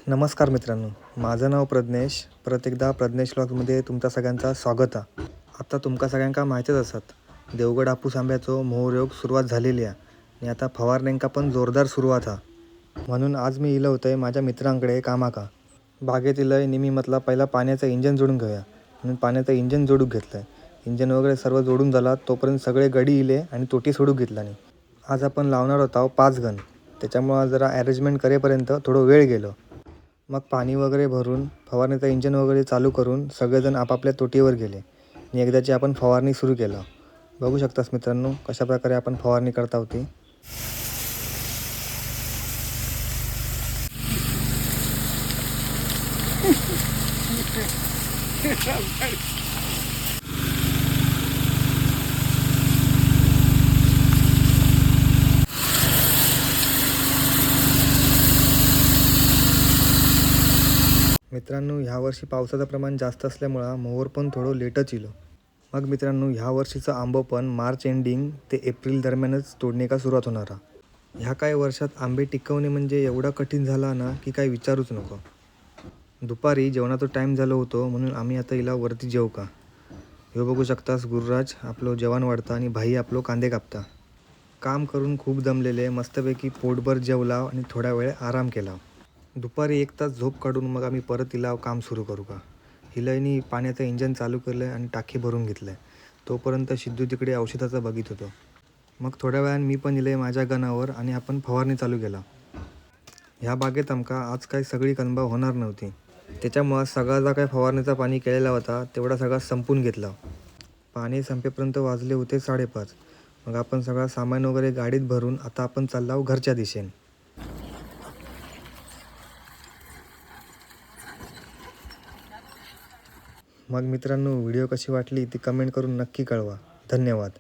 नमस्कार मित्रांनो, माझं नाव प्रज्ञेश. परत एकदा प्रज्ञेश व्लॉगमध्ये तुमच्या सगळ्यांचा स्वागत आहे. आता तुमका सगळ्यांका माहितीच असत, देवगड हापूस आंब्याचो मोहयोग सुरुवात झालेली आहे आणि आता फवारणींका पण जोरदार सुरुवात आहे. म्हणून आज मी इलं होतं माझ्या मित्रांकडे कामाका. बागेत इलंय निमी म्हटला पहिला पाण्याचं इंजन जोडून घेऊया म्हणून पाण्याचं इंजन जोडून घेतलं आहे. इंजन वगैरे सर्व जोडून झाला तोपर्यंत सगळे गडी इले आणि तोटी सोडू घेतला नाही. आज आपण लावणार होता 5 गण, त्याच्यामुळं जरा ॲरेंजमेंट करेपर्यंत थोडं वेळ गेलो. मग पाणी वगैरे भरून फवारणीचं इंजन वगैरे चालू करून सगळेजण आपापल्या तोटीवर गेले आणि एकदाची आपण फवारणी सुरू केला. बघू शकतास मित्रांनो कशाप्रकारे आपण फवारणी करता होती. मित्रांनो ह्या वर्षी पावसाचं प्रमाण जास्त असल्यामुळं मोहर पण थोडं लेटच इलो. मग मित्रांनो ह्या वर्षीचं आंबं पण मार्च एंडिंग ते एप्रिल दरम्यानच तोडणे का सुरुवात होणार आहे. ह्या काही वर्षात आंबे टिकवणे म्हणजे एवढा कठीण झाला ना की काही विचारूच नको. दुपारी जेवणाचा टाईम झालो होतो म्हणून आम्ही आता हिला वरती जेवू का. ह्यो बघू शकतास गुरुराज आपलं जेवण वाढता आणि भाई आपलं कांदे कापता. काम करून खूप दमलेले मस्तपैकी पोटभर जेवला आणि थोडा वेळ आराम केला. दुपारी 1 तास झोप काढून मग आम्ही परत हिला काम सुरू करू का. हिलाईनी पाण्याचं इंजन चालू केलं आहे आणि टाकी भरून घेतलं आहे. तोपर्यंत सिद्धू तिकडे औषधाचं बघित होतो. मग थोड्या वेळाने मी पण इले माझ्या गणावर आणि आपण फवारणी चालू केला. ह्या बागेत आमका आज काही सगळी कणबा होणार नव्हती, त्याच्यामुळं सगळा जो काही फवारणीचा पाणी केलेला होता तेवढा सगळा संपून घेतला. पाणी संपेपर्यंत वाजले होते 5:30. मग आपण सगळा सामान वगैरे गाडीत भरून आता आपण चाललो घरच्या दिशेने. मग मित्रांनो व्हिडिओ कशी वाटली ती कमेंट करून नक्की कळवा. धन्यवाद.